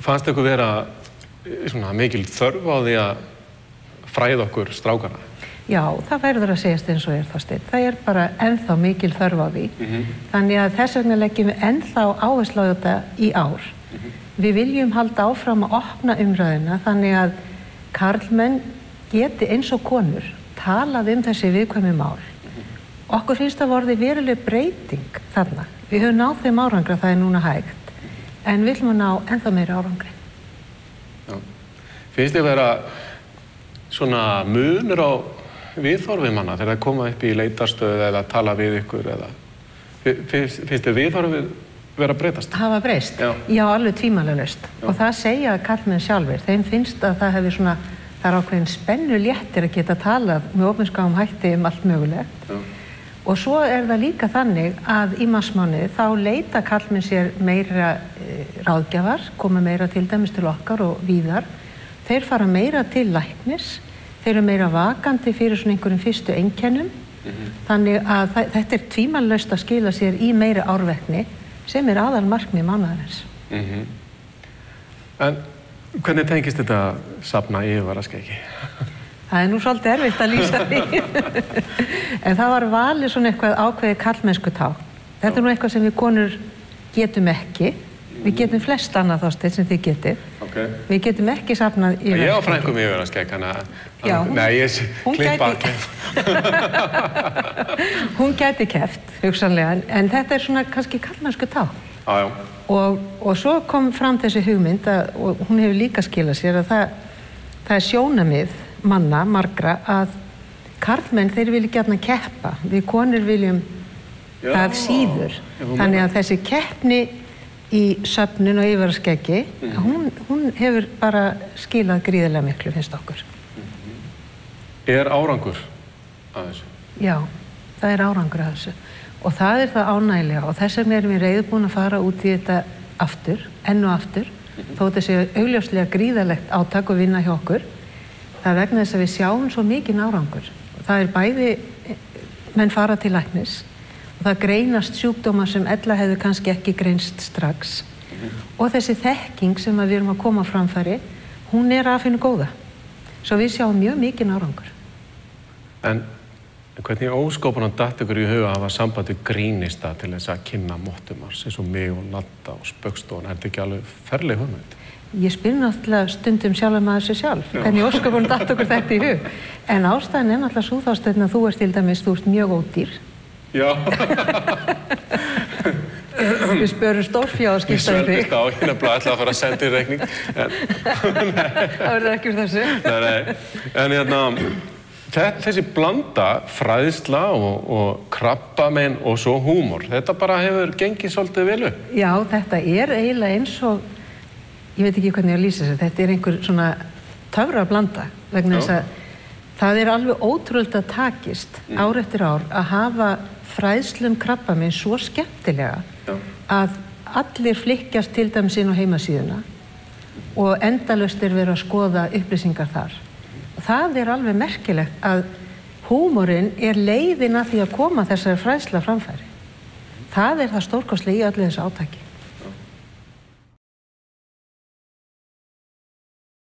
Fannst ykkur vera svona mikil þörf á því að fræða okkur strákana? Já, það verður að segjast eins og Þorsteinn. Það bara ennþá mikil þörf á því. Þannig að þess vegna leggjum við ennþá áherslu á þetta í ár. Við viljum halda áfram að opna umræðuna þannig að karlmenn geti eins og konur talað þessi viðkvæmu mál. Okkur finnst það orðið veruleg breyting þarna. Við höfum náð þeim árangri, það núna hægt, en við viljum að ná ennþá meiri árangri. Já. Finnst þið vera svona munur á viðhorfi manna þegar það koma upp í leitarstöðu eða tala við ykkur eða finnst þið viðhorfið vera að breytast? Hafa breyst? Já, alveg tvímælalaust. Og það segja karlmenn sjálfir. Þeim finnst að það hefur svona, það ákveðin spennu léttir að geta talað með opinskáum hætti allt mögulegt. Og svo það líka þannig að í marsmánuði þá leita karlmenn sér meira ráðgjafar, koma meira til dæmis til okkar og víðar. Þeir fara meira til læknis, þeir eru meira vakandi fyrir svona einhverjum fyrstu einkennum. Þannig að þetta tvímælalaust að skila sér í meiri árvekni sem aðal markmið mánaðarins. En hvernig tengist þetta safna yfirvaraskeggi? Það nú svolítið erfitt að lýsa því. En það var valið svona eitthvað ákveðið karlmennskutákn. Þetta nú eitthvað sem við konur getum ekki. Við getum flest annað Þorsteinn sem þið getið. Við getum ekki safnað yfirvaraskeggi. Ég á frænku með yfirvaraskegg, nei, ég klippa Hún gæti keppt, hugsanlega, en þetta svona kannski karlmennskutákn. Og svo kom fram þessi hugmynd og hún hefur líka skilað sér að það sjónamið manna, margra, að karlmenn, þeir vilja gjarnan keppa. Við konur viljum það síður. Þannig að þessi keppni í söfnun og yfirvaraskeggi, hún hefur bara skilað gríðarlega miklu, finnst okkur. Árangur að þessu? Já, það árangur að þessu. Og það það ánægilega og þess vegna erum við reiðubúin að fara út í þetta aftur, enn og aftur, þó þetta sé augljóslega gríðarlegt átak og vinna hjá okkur. Það vegna þess að við sjáum svo mikinn árangur. Það bæði, menn fara til læknis og það greinast sjúkdómar sem ella hefðu kannski ekki greinst strax. Og þessi þekking sem við erum að koma á framfæri, hún af hinu góða. Svo við sjáum mjög mikinn árangur. En hvernig óskopunum datt ykkur í huga að hafa samband við grínista til þess að kynna Mottumars eins og mig og Ladda og Spaugstofuna? Þetta ekki alveg ferleg hugmynd? Ég spyr náttúrulega stundum sjálf maður sig sjálf, hvernig óskopunum datt okkur þetta í hug. En ástæðan náttúrulega svo Þorsteinn að þú til dæmis, þú mjög ódýr. Já. Við spörum stórfjá að skipta í þig. Ég svendist á, ég ætla að fara að senda í reikning. Það verður ekki úr þessu. Nei. En þessi blanda, fræðsla og krabbamein og svo húmor, þetta bara hefur gengið svolítið vel upp. Já, þetta eiginlega eins og, ég veit ekki hvernig ég lýsa þessu, þetta einhver svona töfrablanda, vegna þess að það alveg ótrúlega takist ár eftir ár að hafa fræðslu krabbamein svo skemmtilega að allir flykkjast til dæmis inn á heimasíðuna og endalaust verið að skoða upplýsingar þar. Það alveg merkilegt að húmorinn leiðin að því að koma þessari fræðslu á framfæri. Það það stórkostlega í öllu þessu átaki.